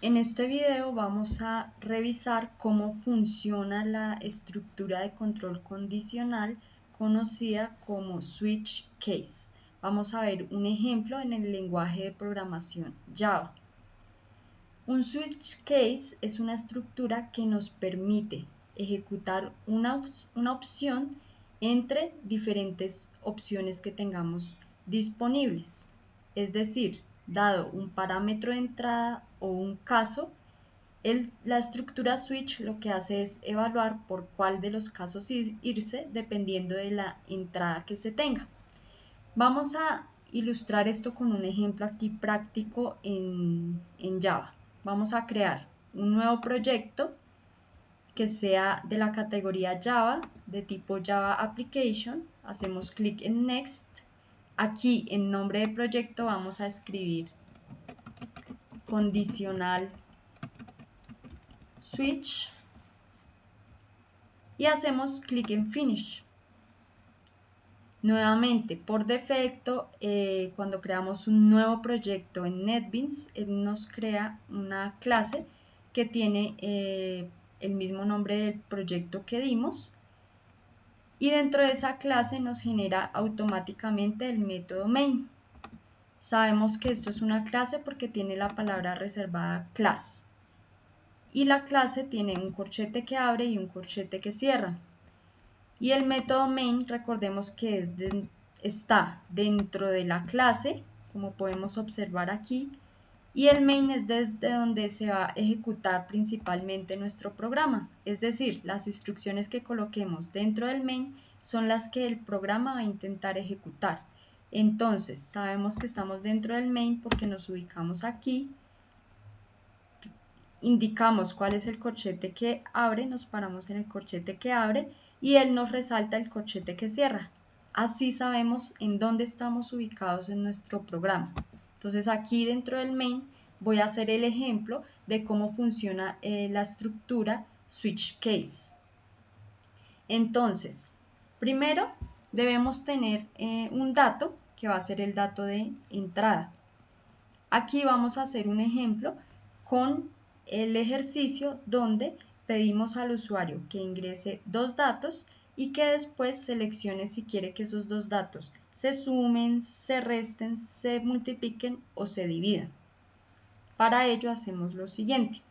En este video vamos a revisar cómo funciona la estructura de control condicional conocida como switch case. Vamos a ver un ejemplo en el lenguaje de programación Java. Un switch case es una estructura que nos permite ejecutar una opción entre diferentes opciones que tengamos disponibles. Es decir, dado un parámetro de entrada o un caso, la estructura switch lo que hace es evaluar por cuál de los casos irse dependiendo de la entrada que se tenga. Vamos a ilustrar esto con un ejemplo aquí práctico en Java. Vamos a crear un nuevo proyecto que sea de la categoría Java, de tipo Java Application. Hacemos clic en Next. Aquí en nombre de proyecto vamos a escribir condicional switch y hacemos clic en Finish. Nuevamente, por defecto, cuando creamos un nuevo proyecto en NetBeans, él nos crea una clase que tiene el mismo nombre del proyecto que dimos y dentro de esa clase nos genera automáticamente el método main. Sabemos que esto es una clase porque tiene la palabra reservada class y la clase tiene un corchete que abre y un corchete que cierra. Y el método main, recordemos que está dentro de la clase, como podemos observar aquí, y el main es desde donde se va a ejecutar principalmente nuestro programa. Es decir, las instrucciones que coloquemos dentro del main son las que el programa va a intentar ejecutar. Entonces, sabemos que estamos dentro del main porque nos ubicamos aquí, indicamos cuál es el corchete que abre, nos paramos en el corchete que abre y él nos resalta el corchete que cierra. Así sabemos en dónde estamos ubicados en nuestro programa. Entonces aquí dentro del main voy a hacer el ejemplo de cómo funciona la estructura switch case. Entonces, primero debemos tener un dato que va a ser el dato de entrada. Aquí vamos a hacer un ejemplo con el ejercicio donde pedimos al usuario que ingrese dos datos y que después seleccione si quiere que esos dos datos se sumen, se resten, se multipliquen o se dividan. Para ello hacemos lo siguiente.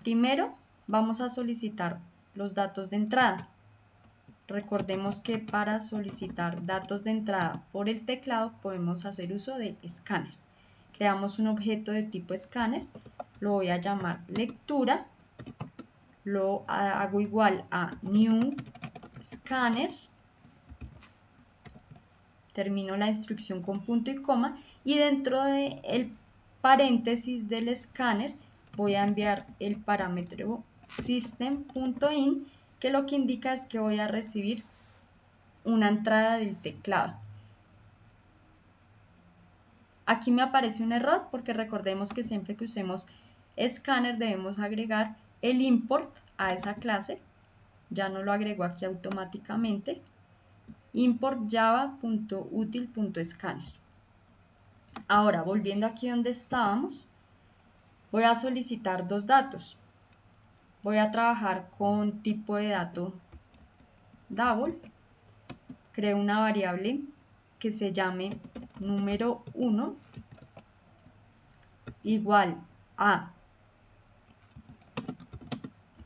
Primero vamos a solicitar los datos de entrada. Recordemos que para solicitar datos de entrada por el teclado podemos hacer uso de escáner. Creamos un objeto de tipo escáner, lo voy a llamar lectura, lo hago igual a new scanner, termino la instrucción con punto y coma y dentro del paréntesis del escáner voy a enviar el parámetro system.in que lo que indica es que voy a recibir una entrada del teclado. Aquí me aparece un error porque recordemos que siempre que usemos escáner debemos agregar el import a esa clase. Ya no lo agregó aquí automáticamente. Import java.util.scanner. Ahora, volviendo aquí donde estábamos, voy a solicitar dos datos. Voy a trabajar con tipo de dato double. Creo una variable que se llame número 1 igual a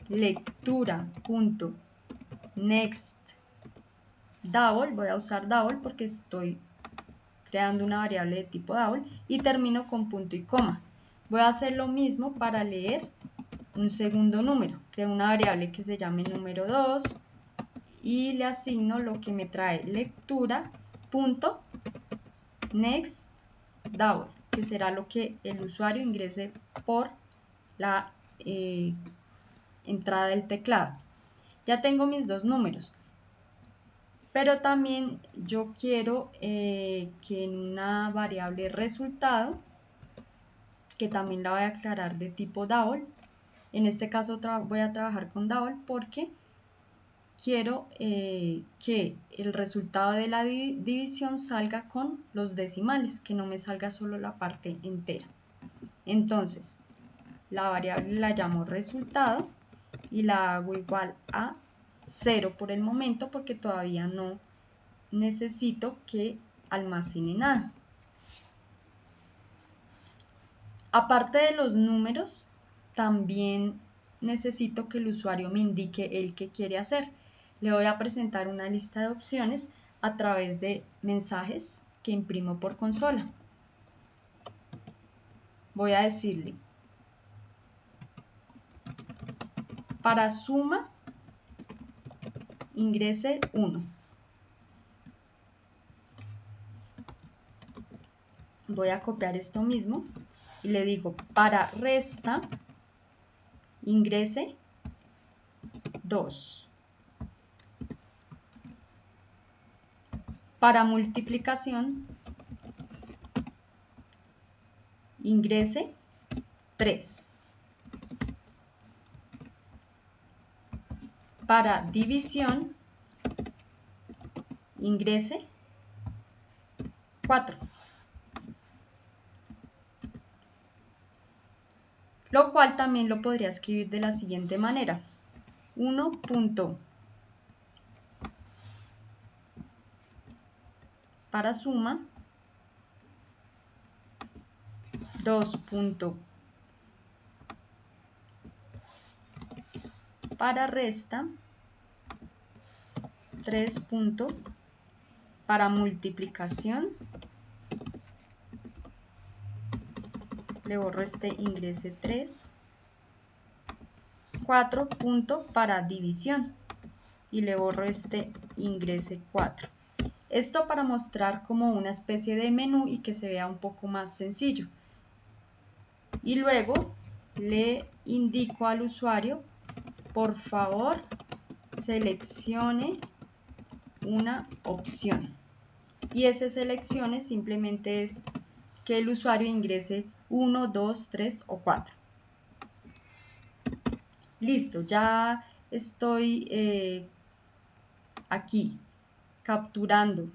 lectura.next double, voy a usar double porque estoy creando una variable de tipo double y termino con punto y coma. Voy a hacer lo mismo para leer un segundo número. Creo una variable que se llame número 2 y le asigno lo que me trae lectura.next double, que será lo que el usuario ingrese por la entrada del teclado. Ya tengo mis dos números, pero también yo quiero que en una variable resultado, que también la voy a aclarar de tipo double, en este caso voy a trabajar con double porque quiero que el resultado de la división salga con los decimales, que no me salga solo la parte entera. Entonces, la variable la llamo resultado y la hago igual a 0 por el momento porque todavía no necesito que almacene nada. Aparte de los números, también necesito que el usuario me indique el que quiere hacer. Le voy a presentar una lista de opciones a través de mensajes que imprimo por consola. Voy a decirle, para suma, ingrese 1. Voy a copiar esto mismo y le digo, para resta, ingrese 2. Para multiplicación, ingrese 3. Para división, ingrese 4. Lo cual también lo podría escribir de la siguiente manera. 1. Para suma, 2. Para resta, 3. Para multiplicación, le borro este ingrese 3, 4. Para división y le borro este ingrese 4. Esto para mostrar como una especie de menú y que se vea un poco más sencillo. Y luego le indico al usuario, por favor, seleccione una opción. Y ese seleccione simplemente es que el usuario ingrese 1, 2, 3 o 4. Listo, ya estoy aquí capturando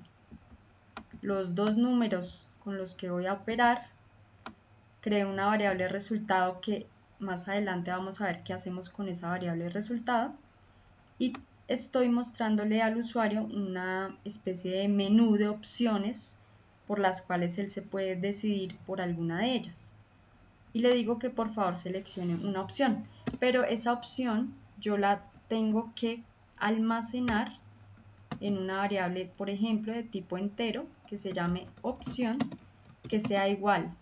los dos números con los que voy a operar. Creo una variable resultado que más adelante vamos a ver qué hacemos con esa variable resultado. Y estoy mostrándole al usuario una especie de menú de opciones por las cuales él se puede decidir por alguna de ellas. Y le digo que por favor seleccione una opción, pero esa opción yo la tengo que almacenar en una variable, por ejemplo, de tipo entero, que se llame opción, que sea igual.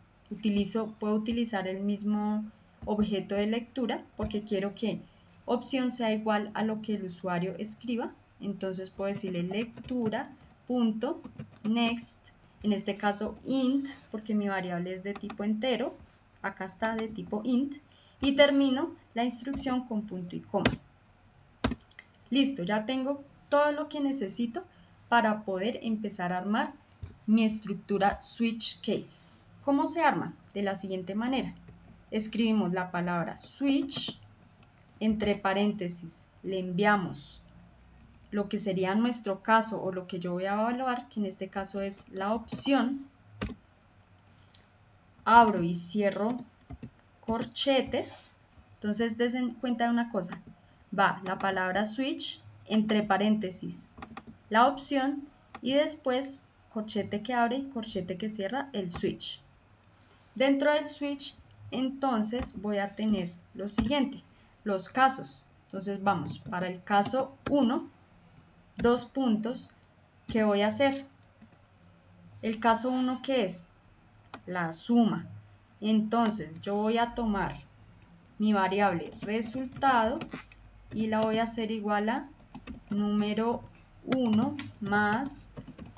Puedo utilizar el mismo objeto de lectura porque quiero que opción sea igual a lo que el usuario escriba. Entonces puedo decirle lectura.next, en este caso int, porque mi variable es de tipo entero, acá está de tipo int, y termino la instrucción con punto y coma. Listo, ya tengo todo lo que necesito para poder empezar a armar mi estructura switch case. ¿Cómo se arma? De la siguiente manera. Escribimos la palabra switch, entre paréntesis le enviamos lo que sería nuestro caso o lo que yo voy a evaluar, que en este caso es la opción. Abro y cierro corchetes. Entonces, den cuenta de una cosa. Va la palabra switch, entre paréntesis la opción y después corchete que abre y corchete que cierra el switch. Dentro del switch, entonces voy a tener lo siguiente, los casos. Entonces vamos, para el caso 1, 2 puntos, ¿qué voy a hacer? El caso 1, ¿qué es? La suma. Entonces yo voy a tomar mi variable resultado y la voy a hacer igual a número 1 más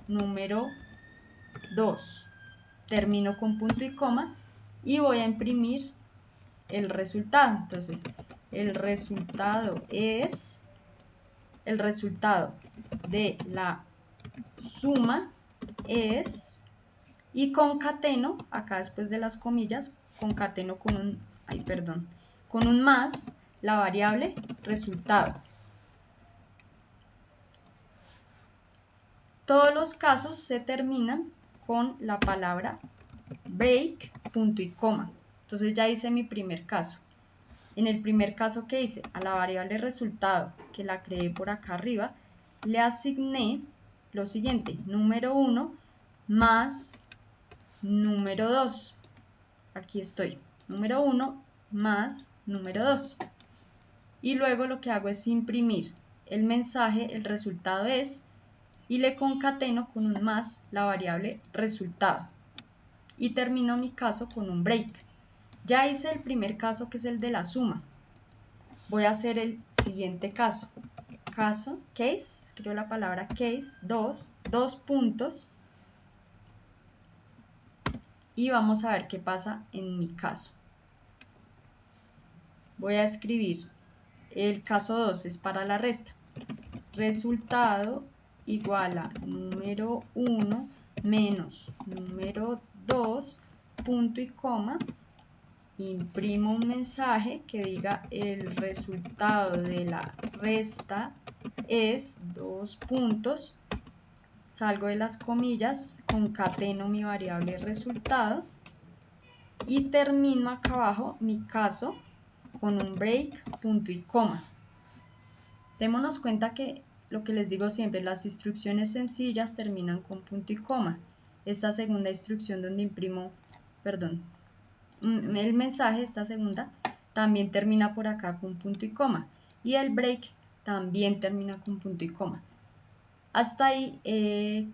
número 2. Termino con punto y coma y voy a imprimir el resultado. Entonces, el resultado de la suma es, y concateno, acá después de las comillas, concateno con un más la variable resultado. Todos los casos se terminan con la palabra break, punto y coma. Entonces ya hice mi primer caso. En el primer caso que hice, a la variable resultado, que la creé por acá arriba, le asigné lo siguiente, número 1 más número 2. Aquí estoy, número 1 más número 2. Y luego lo que hago es imprimir el mensaje, el resultado es, y le concateno con un más la variable resultado. Y termino mi caso con un break. Ya hice el primer caso, que es el de la suma. Voy a hacer el siguiente caso. Case, escribo la palabra case, dos puntos. Y vamos a ver qué pasa en mi caso. Voy a escribir el caso 2, es para la resta. Resultado igual a número 1 menos número 2, punto y coma. Imprimo un mensaje que diga el resultado de la resta es 2 puntos. Salgo de las comillas, concateno mi variable resultado y termino acá abajo mi caso con un break, punto y coma. Démonos cuenta que lo que les digo siempre, las instrucciones sencillas terminan con punto y coma. Esta segunda instrucción donde imprimo, el mensaje, esta segunda, también termina por acá con punto y coma. Y el break también termina con punto y coma. Hasta ahí he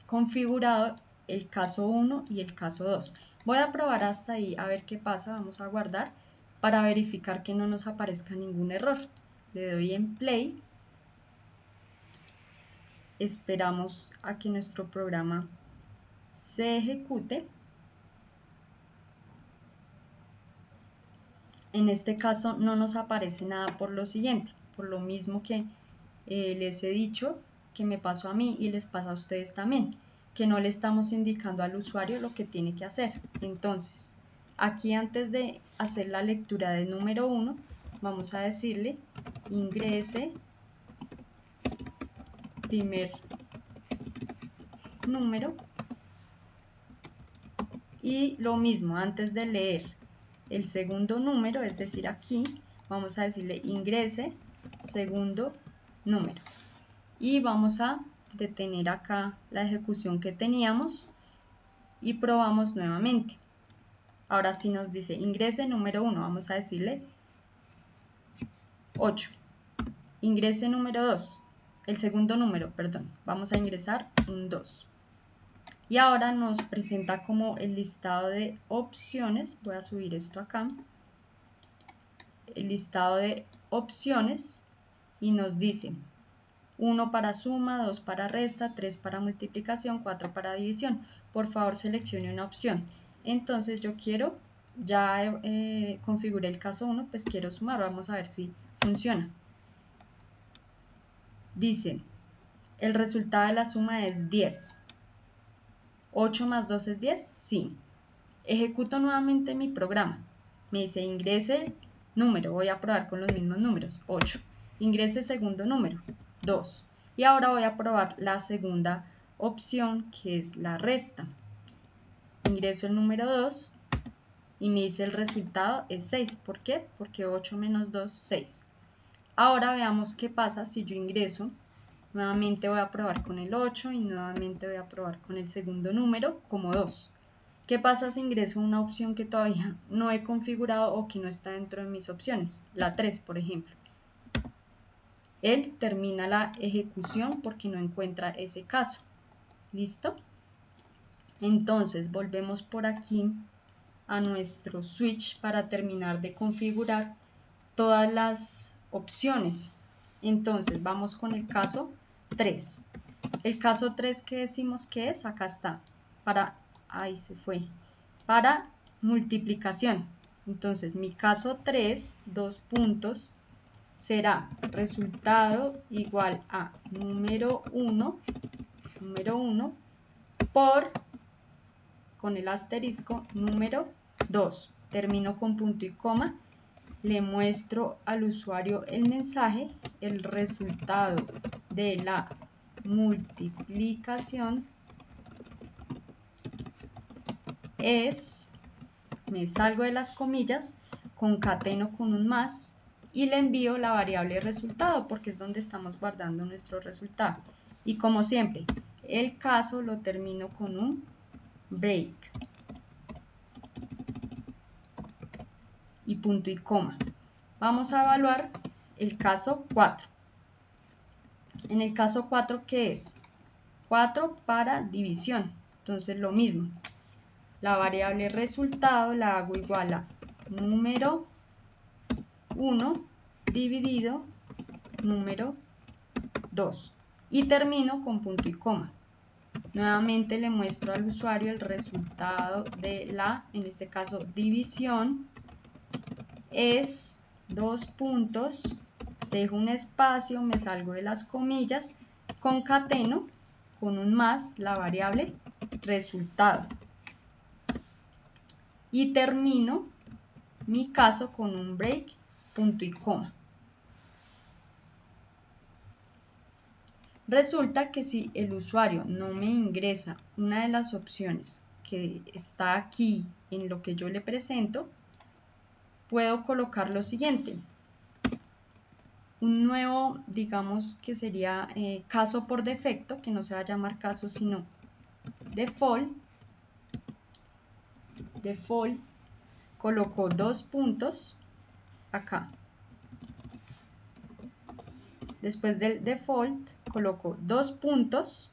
configurado el caso 1 y el caso 2. Voy a probar hasta ahí a ver qué pasa. Vamos a guardar para verificar que no nos aparezca ningún error. Le doy en play. Esperamos a que nuestro programa se ejecute. En este caso no nos aparece nada por lo siguiente, por lo mismo que les he dicho que me pasó a mí y les pasa a ustedes también, que no le estamos indicando al usuario lo que tiene que hacer. Entonces, aquí antes de hacer la lectura del número 1, vamos a decirle ingrese primer número y lo mismo antes de leer el segundo número, es decir aquí vamos a decirle ingrese segundo número y vamos a detener acá la ejecución que teníamos y probamos nuevamente. Ahora sí nos dice ingrese número 1, vamos a decirle 8, ingrese número 2, el segundo número, vamos a ingresar un 2. Y ahora nos presenta como el listado de opciones. Voy a subir esto acá. El listado de opciones y nos dice 1 para suma, 2 para resta, 3 para multiplicación, 4 para división. Por favor seleccione una opción. Entonces yo quiero, ya configuré el caso 1, pues quiero sumar. Vamos a ver si funciona. Dice, el resultado de la suma es 10. 8 más 2 es 10, sí. Ejecuto nuevamente mi programa. Me dice ingrese número, voy a probar con los mismos números, 8. Ingrese segundo número, 2. Y ahora voy a probar la segunda opción, que es la resta. Ingreso el número 2 y me dice el resultado es 6. ¿Por qué? Porque 8 menos 2, 6. Ahora veamos qué pasa si yo ingreso. Nuevamente voy a probar con el 8 y nuevamente voy a probar con el segundo número como 2. ¿Qué pasa si ingreso una opción que todavía no he configurado o que no está dentro de mis opciones? La 3, por ejemplo. Él termina la ejecución porque no encuentra ese caso. ¿Listo? Entonces volvemos por aquí a nuestro switch para terminar de configurar todas las opciones. Entonces vamos con el caso 3. El caso 3 que decimos que es, acá está, ahí se fue, para multiplicación. Entonces mi caso 3, 2 puntos, será resultado igual a número 1 por, con el asterisco, número 2. Termino con punto y coma. Le muestro al usuario el mensaje, el resultado de la multiplicación es me salgo de las comillas, concateno con un más y le envío la variable resultado porque es donde estamos guardando nuestro resultado. Y como siempre, el caso lo termino con un break y punto y coma. Vamos a evaluar el caso 4. En el caso 4, ¿qué es? 4 para división. Entonces lo mismo. La variable resultado la hago igual a número 1 dividido número 2. Y termino con punto y coma. Nuevamente le muestro al usuario el resultado de la, en este caso, división. Es 2 puntos, dejo un espacio, me salgo de las comillas, concateno con un más la variable resultado y termino mi caso con un break, punto y coma. Resulta que si el usuario no me ingresa una de las opciones que está aquí en lo que yo le presento, puedo colocar lo siguiente. Un nuevo, digamos que sería caso por defecto, que no se va a llamar caso sino default. Default, coloco 2 puntos acá. Después del default coloco 2 puntos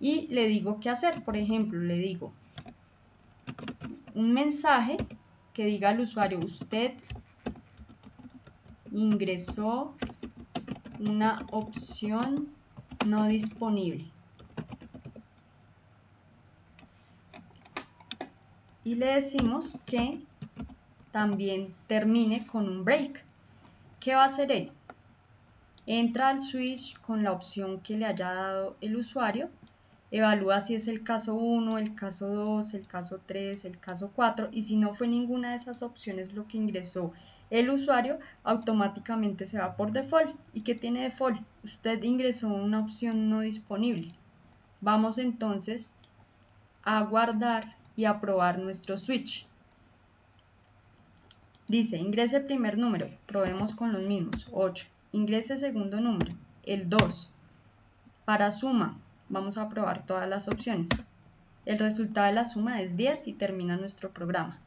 y le digo qué hacer. Por ejemplo, le digo un mensaje que diga al usuario: usted ingresó una opción no disponible. Y le decimos que también termine con un break. ¿Qué va a hacer él? Entra al switch con la opción que le haya dado el usuario, evalúa si es el caso 1, el caso 2, el caso 3, el caso 4, y si no fue ninguna de esas opciones lo que ingresó el usuario, automáticamente se va por default. ¿Y qué tiene default? Usted ingresó una opción no disponible. Vamos entonces a guardar y a probar nuestro switch. Dice, ingrese primer número, probemos con los mismos, 8. Ingrese segundo número, el 2. Para suma, vamos a probar todas las opciones. El resultado de la suma es 10 y termina nuestro programa.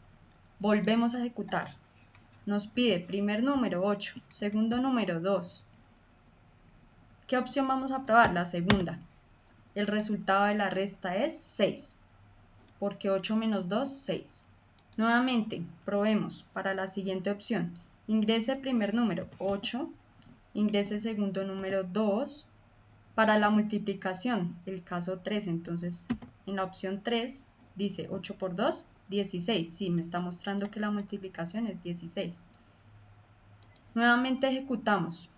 Volvemos a ejecutar. Nos pide primer número 8, segundo número 2. ¿Qué opción vamos a probar? La segunda. El resultado de la resta es 6, porque 8 menos 2, 6. Nuevamente, probemos para la siguiente opción. Ingrese primer número 8, ingrese segundo número 2. Para la multiplicación, el caso 3, entonces en la opción 3 dice 8 por 2, 16. Sí, me está mostrando que la multiplicación es 16. Nuevamente ejecutamos.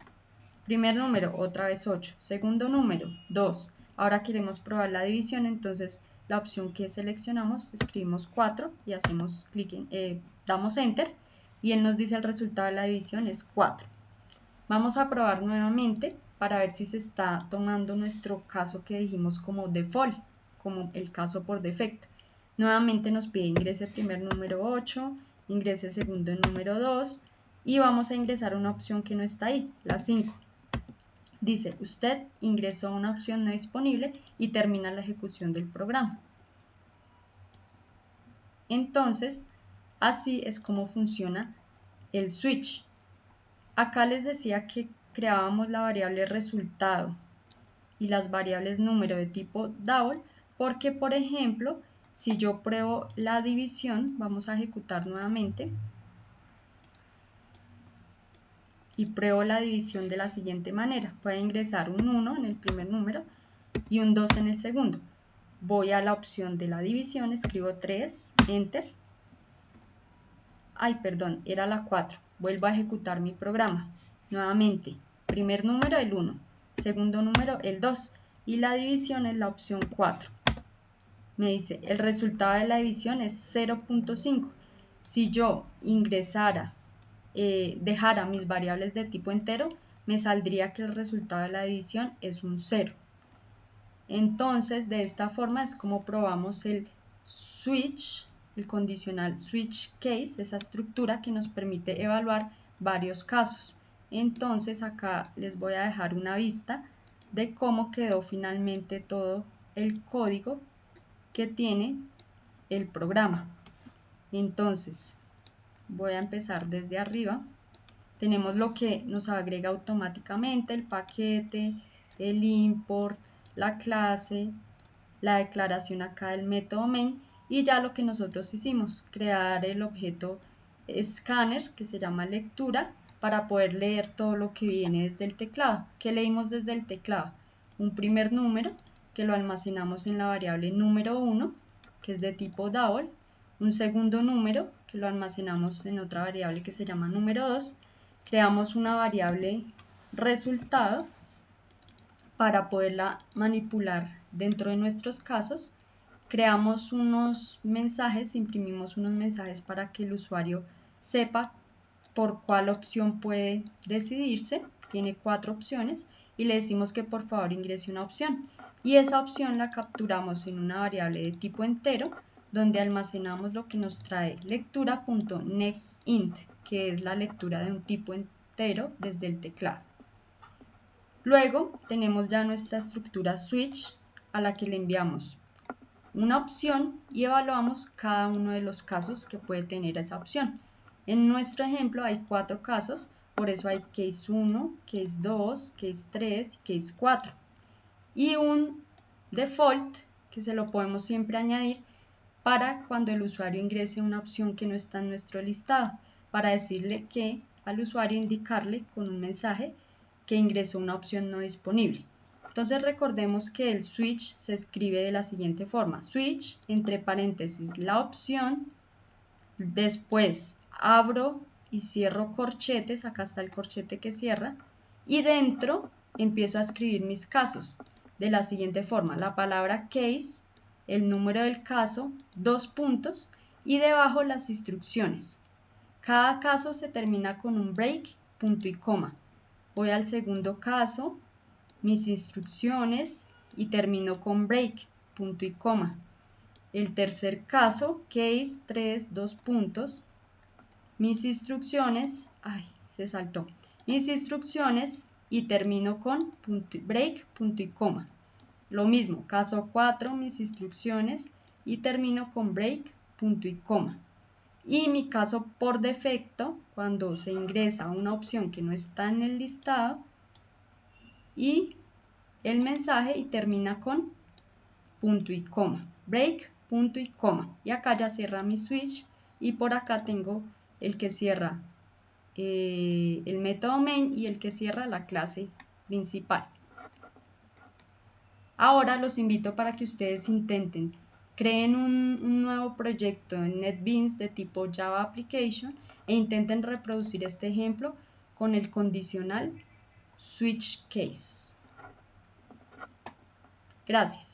Primer número, otra vez 8. Segundo número, 2. Ahora queremos probar la división, entonces la opción que seleccionamos, escribimos 4 y hacemos clic en, damos enter y él nos dice el resultado de la división es 4. Vamos a probar nuevamente para ver si se está tomando nuestro caso que dijimos como default, como el caso por defecto. Nuevamente nos pide ingrese primer número 8, ingrese segundo número 2 y vamos a ingresar una opción que no está ahí, la 5. Dice, usted ingresó una opción no disponible y termina la ejecución del programa. Entonces, así es como funciona el switch. Acá les decía que creábamos la variable resultado y las variables número de tipo double porque, por ejemplo, si yo pruebo la división, vamos a ejecutar nuevamente y pruebo la división de la siguiente manera. Voy a ingresar un 1 en el primer número y un 2 en el segundo. Voy a la opción de la división, escribo 3, enter. Ay, perdón, era la 4. Vuelvo a ejecutar mi programa. Nuevamente, primer número el 1, segundo número el 2 y la división es la opción 4. Me dice, el resultado de la división es 0.5. Si yo ingresara, dejara mis variables de tipo entero, me saldría que el resultado de la división es un 0. Entonces, de esta forma es como probamos el switch el condicional switch case, esa estructura que nos permite evaluar varios casos. Entonces acá les voy a dejar una vista de cómo quedó finalmente todo el código que tiene el programa. Entonces voy a empezar desde arriba. Tenemos lo que nos agrega automáticamente, el paquete, el import, la clase, la declaración acá del método main, y ya lo que nosotros hicimos, crear el objeto scanner que se llama lectura para poder leer todo lo que viene desde el teclado. ¿Qué leímos desde el teclado? Un primer número que lo almacenamos en la variable número 1, que es de tipo double, un segundo número que lo almacenamos en otra variable que se llama número 2, creamos una variable resultado para poderla manipular dentro de nuestros casos, creamos unos mensajes, imprimimos unos mensajes para que el usuario sepa por cuál opción puede decidirse, tiene 4 opciones, y le decimos que por favor ingrese una opción, y esa opción la capturamos en una variable de tipo entero, donde almacenamos lo que nos trae lectura.nextInt, que es la lectura de un tipo entero desde el teclado. Luego tenemos ya nuestra estructura switch a la que le enviamos una opción y evaluamos cada uno de los casos que puede tener esa opción. En nuestro ejemplo hay 4 casos, por eso hay case 1, case 2, case 3 y case 4. Y un default que se lo podemos siempre añadir para cuando el usuario ingrese una opción que no está en nuestro listado, para decirle que al usuario indicarle con un mensaje que ingresó una opción no disponible. Entonces recordemos que el switch se escribe de la siguiente forma: switch, entre paréntesis, la opción, después abro y cierro corchetes, acá está el corchete que cierra, y dentro empiezo a escribir mis casos de la siguiente forma: la palabra case, el número del caso, 2 puntos, y debajo las instrucciones. Cada caso se termina con un break, punto y coma. Voy al segundo caso, mis instrucciones, y termino con break, punto y coma. El tercer caso, case 3, 2 puntos, mis instrucciones, se saltó, mis instrucciones, y termino con break, punto y coma. Lo mismo, caso 4, mis instrucciones, y termino con break, punto y coma. Y mi caso por defecto, cuando se ingresa una opción que no está en el listado, y el mensaje, y termina con punto y coma, break, punto y coma. Y acá ya cierra mi switch, y por acá tengo el que cierra el método main y el que cierra la clase principal. Ahora los invito para que ustedes intenten, creen un nuevo proyecto en NetBeans de tipo Java Application e intenten reproducir este ejemplo con el condicional switch case. Gracias.